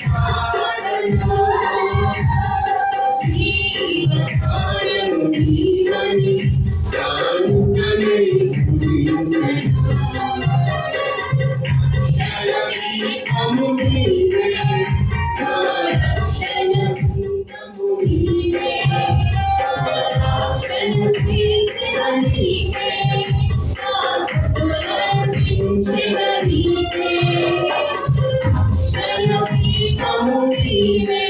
పాడను జీవధారం నీవని ప్రాణునై పూజించెను శరణము నీవే నా రక్షణ శృంగము నీవే రక్షణ చేసిన నీవే నా స్తుతులర్పించిన నీవే శరణము నీవే